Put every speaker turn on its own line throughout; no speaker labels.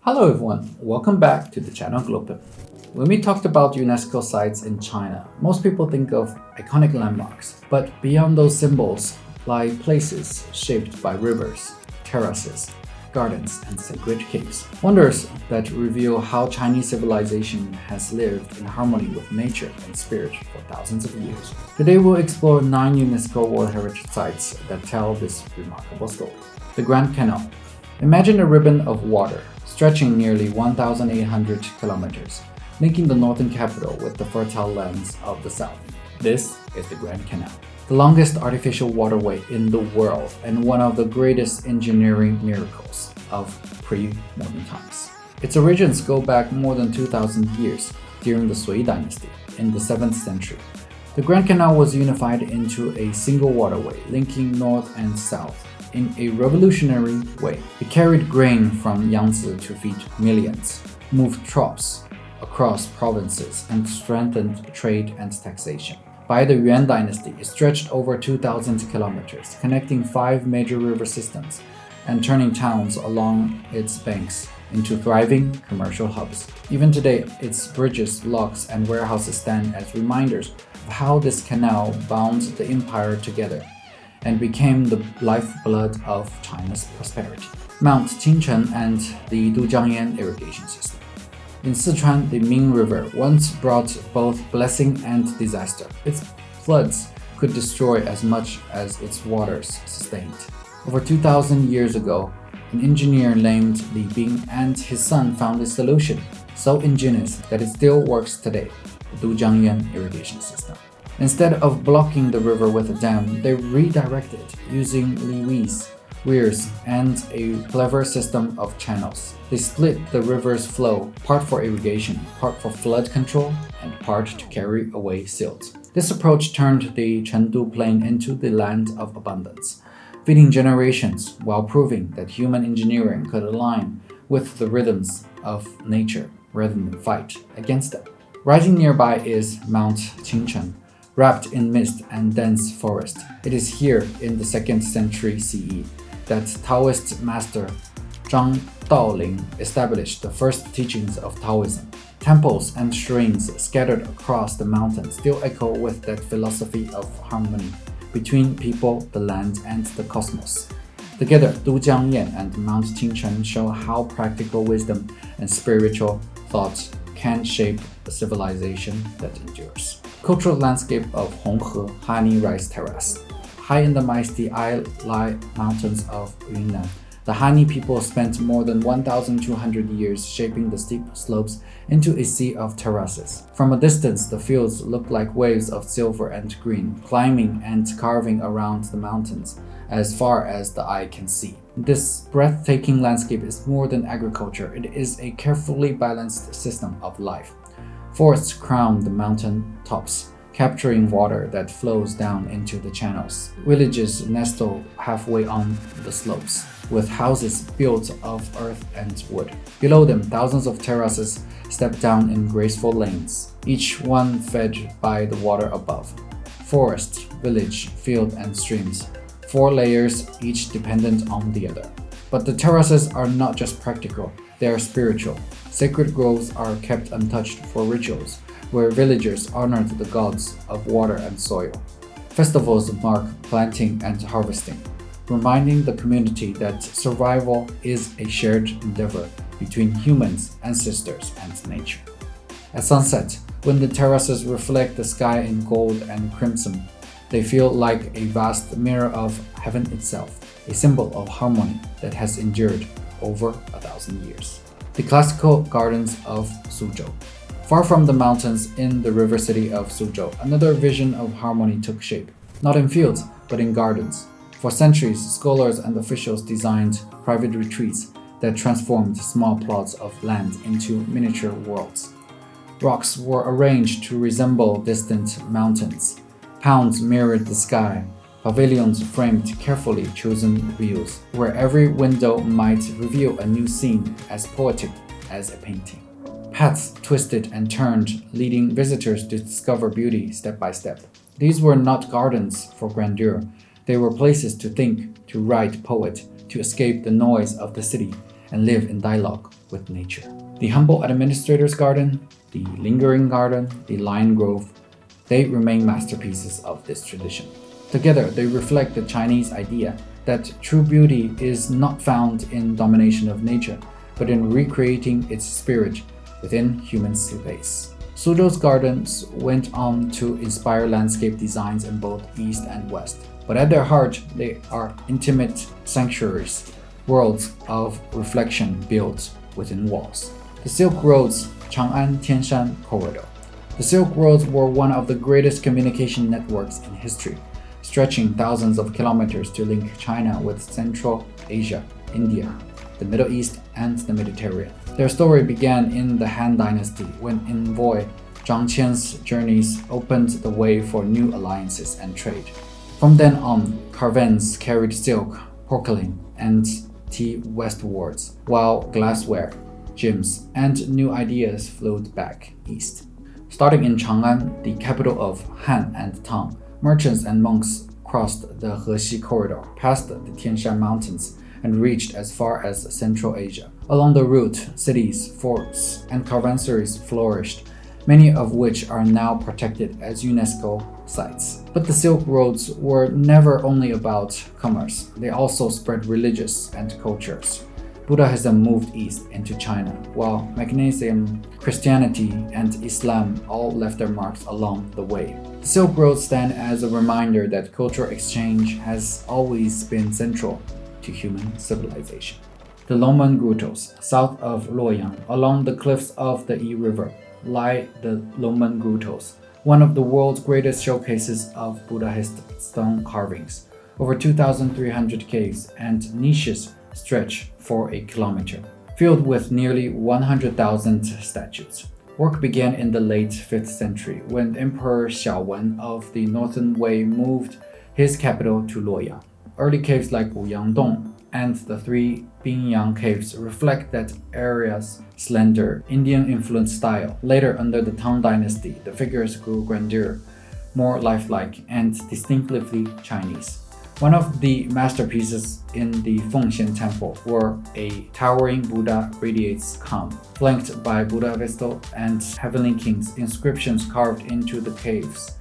Hello everyone, welcome back to the channel Glopen. When we talked about UNESCO sites in China, most people think of iconic landmarks, but beyond those symbols lie places shaped by rivers, terraces, gardens, and sacred caves. Wonders that reveal how Chinese civilization has lived in harmony with nature and spirit for thousands of years. Today we'll explore 9 UNESCO World Heritage Sites that tell this remarkable story. The Grand Canal. Imagine a ribbon of water stretching nearly 1,800 kilometers, linking the northern capital with the fertile lands of the south. This is the Grand Canal, the longest artificial waterway in the world and one of the greatest engineering miracles of pre-modern times. Its origins go back more than 2,000 years during the Sui dynasty in the 7th century. The Grand Canal was unified into a single waterway linking north and south in a revolutionary way. It carried grain from Yangtze to feed millions, moved troops across provinces, and strengthened trade and taxation. By the Yuan dynasty, it stretched over 2,000 kilometers, connecting 5 major river systems and turning towns along its banks into thriving commercial hubs. Even today, its bridges, locks, and warehouses stand as reminders of how this canal bound the empire together and became the lifeblood of China's prosperity. Mount Qingcheng and the Dujiangyan irrigation system. In Sichuan, the Ming River once brought both blessing and disaster. Its floods could destroy as much as its waters sustained. Over 2,000 years ago, an engineer named Li Bing and his son found a solution so ingenious that it still works today, the Dujiangyan irrigation system. Instead of blocking the river with a dam, they redirected using levees, weirs, and a clever system of channels. They split the river's flow, part for irrigation, part for flood control, and part to carry away silt. This approach turned the Chengdu Plain into the land of abundance, feeding generations while proving that human engineering could align with the rhythms of nature rather than fight against them. Rising nearby is Mount Qingcheng, wrapped in mist and dense forest. It is here in the 2nd century CE that Taoist master Zhang Daoling established the first teachings of Taoism. Temples and shrines scattered across the mountain still echo with that philosophy of harmony between people, the land, and the cosmos. Together, Dujiangyan and Mount Qingcheng show how practical wisdom and spiritual thought can shape a civilization that endures. Cultural landscape of Honghe Hani rice terrace. High in the mighty lie mountains of Yunnan, the Hani people spent more than 1,200 years shaping the steep slopes into a sea of terraces. From a distance, the fields look like waves of silver and green, climbing and carving around the mountains as far as the eye can see. This breathtaking landscape is more than agriculture, it is a carefully balanced system of life. Forests crown the mountain tops, capturing water that flows down into the channels. Villages nestle halfway on the slopes, with houses built of earth and wood. Below them, thousands of terraces step down in graceful lanes, each one fed by the water above. Forest, village, field, and streams. 4 layers, each dependent on the other. But the terraces are not just practical, they are spiritual. Sacred groves are kept untouched for rituals, where villagers honored the gods of water and soil. Festivals mark planting and harvesting, reminding the community that survival is a shared endeavor between humans, ancestors, and nature. At sunset, when the terraces reflect the sky in gold and crimson, they feel like a vast mirror of heaven itself, a symbol of harmony that has endured over 1,000 years. The classical gardens of Suzhou. Far from the mountains in the river city of Suzhou, another vision of harmony took shape, not in fields, but in gardens. For centuries, scholars and officials designed private retreats that transformed small plots of land into miniature worlds. Rocks were arranged to resemble distant mountains. Ponds mirrored the sky. Pavilions framed carefully chosen views, where every window might reveal a new scene as poetic as a painting. Paths twisted and turned, leading visitors to discover beauty step by step. These were not gardens for grandeur. They were places to think, to write, poet, to escape the noise of the city, and live in dialogue with nature. The humble administrator's garden, the lingering garden, the lion grove, they remain masterpieces of this tradition. Together, they reflect the Chinese idea that true beauty is not found in domination of nature, but in recreating its spirit within human space. Suzhou's gardens went on to inspire landscape designs in both East and West, but at their heart, they are intimate sanctuaries, worlds of reflection built within walls. The Silk Road's Chang'an-Tianshan corridor. The Silk Roads were one of the greatest communication networks in history, stretching thousands of kilometers to link China with Central Asia, India, the Middle East, and the Mediterranean. Their story began in the Han Dynasty when envoy Zhang Qian's journeys opened the way for new alliances and trade. From then on, caravans carried silk, porcelain, and tea westwards, while glassware, gems, and new ideas flowed back east. Starting in Chang'an, the capital of Han and Tang, merchants and monks crossed the Hexi corridor, passed the Tianshan Mountains, and reached as far as Central Asia. Along the route, cities, forts, and caravansarays flourished, many of which are now protected as UNESCO sites. But the Silk Roads were never only about commerce. They also spread religious and cultures. Buddhism moved east into China, while Magnesium, Christianity, and Islam all left their marks along the way. The Silk Roads stand as a reminder that cultural exchange has always been central to human civilization. The Longmen Grottoes, south of Luoyang, along the cliffs of the Yi River, lie the Longmen Grottoes, one of the world's greatest showcases of Buddhist stone carvings. Over 2,300 caves and niches stretch for a kilometer, filled with nearly 100,000 statues. Work began in the late 5th century when Emperor Xiaowen of the Northern Wei moved his capital to Luoyang. Early caves like Wuyangdong and the three Bingyang caves reflect that area's slender, Indian-influenced style. Later, under the Tang Dynasty, the figures grew grander, more lifelike, and distinctively Chinese. One of the masterpieces in the Fengxian Temple, where a towering Buddha radiates calm, flanked by Buddha Vestal and Heavenly Kings, inscriptions carved into the caves.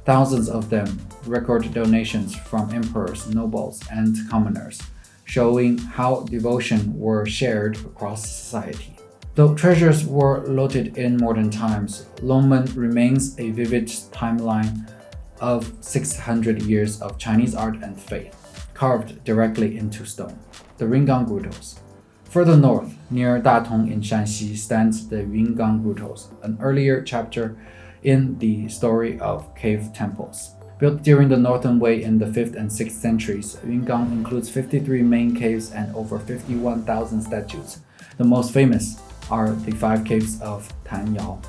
Thousands of them record donations from emperors, nobles, and commoners, showing how devotion were shared across society. Though treasures were looted in modern times, Longmen remains a vivid timeline of 600 years of Chinese art and faith, carved directly into stone. The Yungang Grottoes. Further north, near Datong in Shanxi, stands the Yungang Grottoes, an earlier chapter in the story of cave temples. Built during the Northern Wei in the 5th and 6th centuries, Yungang includes 53 main caves and over 51,000 statues. The most famous are the 5 caves of Tanyao,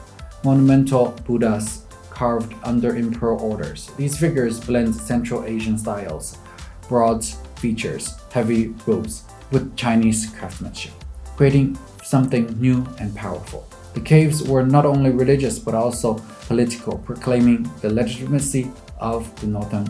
monumental Buddhas carved under imperial orders. These figures blend Central Asian styles, broad features, heavy robes, with Chinese craftsmanship, creating something new and powerful. The caves were not only religious but also political, proclaiming the legitimacy of the Northern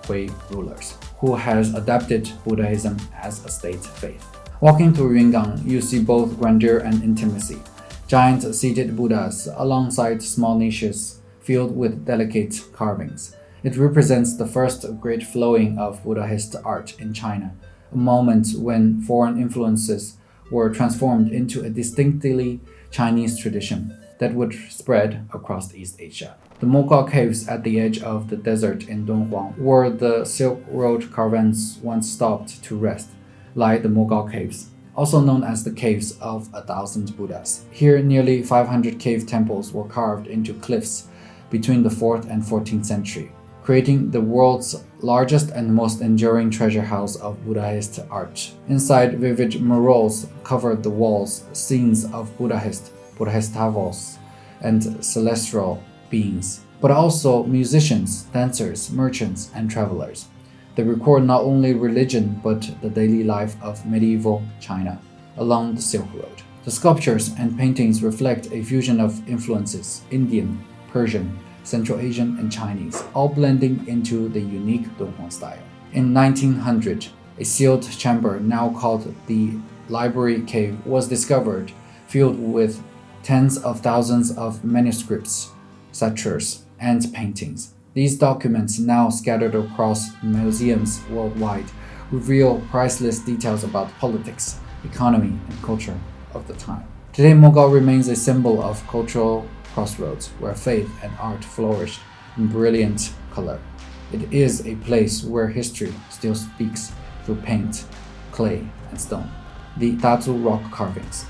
Wei rulers, who has adopted Buddhism as a state faith. Walking through Yungang, you see both grandeur and intimacy. Giant seated Buddhas alongside small niches filled with delicate carvings. It represents the first great flowing of Buddhist art in China, a moment when foreign influences were transformed into a distinctly Chinese tradition that would spread across East Asia. The Mogao caves at the edge of the desert in Dunhuang, where the Silk Road caravans once stopped to rest, lie the Mogao caves, also known as the Caves of 1,000 Buddhas. Here, nearly 500 cave temples were carved into cliffs between the 4th and 14th century, creating the world's largest and most enduring treasure house of Buddhist art. Inside, vivid murals covered the walls, scenes of Bodhisattvas, and celestial beings, but also musicians, dancers, merchants, and travelers. They record not only religion but the daily life of medieval China along the Silk Road. The sculptures and paintings reflect a fusion of influences: Indian, Persian, Central Asian, and Chinese, all blending into the unique Dunhuang style. In 1900, a sealed chamber, now called the library cave was discovered, filled with tens of thousands of manuscripts, satires, and paintings. These documents, now scattered across museums worldwide, reveal priceless details about politics, economy, and culture of the time. Today, Mogao remains a symbol of cultural crossroads where faith and art flourished in brilliant color. It is a place where history still speaks through paint, clay, and stone. The Dazu rock carvings.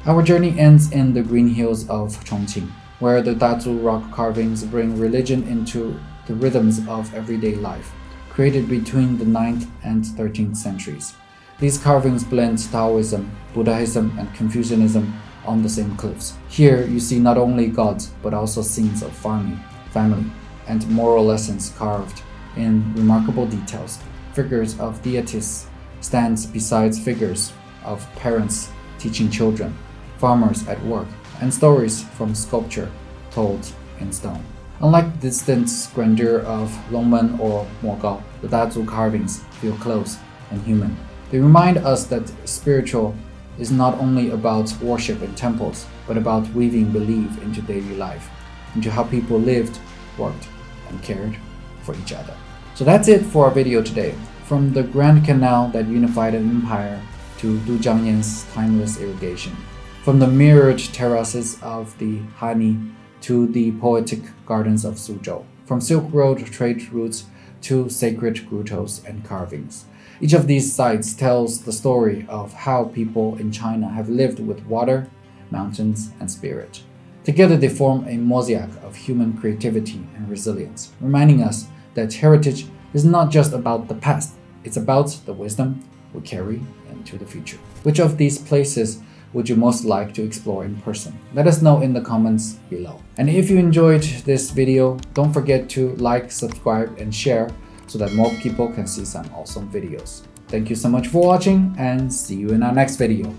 Our journey ends in the green hills of Qingcheng, where the Dazu rock carvings bring religion into the rhythms of everyday life, created between the 9th and 13th centuries. These carvings blend Taoism, Buddhism, and Confucianism on the same cliffs. Here, you see not only gods, but also scenes of farming, family, and moral lessons carved in remarkable details. Figures of deities stand beside figures of parents teaching children, farmers at work, and stories from sculpture told in stone. Unlike the distant grandeur of Longmen or Mogao, the Dazu carvings feel close and human. They remind us that spiritual is not only about worship in temples, but about weaving belief into daily life, into how people lived, worked, and cared for each other. So that's it for our video today. From the Grand Canal that unified an empire to Dujiangyan's timeless irrigation. From the mirrored terraces of the Hani to the poetic gardens of Suzhou. From Silk Road trade routes to sacred grottos and carvings. Each of these sites tells the story of how people in China have lived with water, mountains, and spirit. Together they form a mosaic of human creativity and resilience, reminding us that heritage is not just about the past, it's about the wisdom we carry into the future. Which of these places would you most like to explore in person? Let us know in the comments below. And if you enjoyed this video, don't forget to like, subscribe, and share so that more people can see some awesome videos. Thank you so much for watching, and see you in our next video.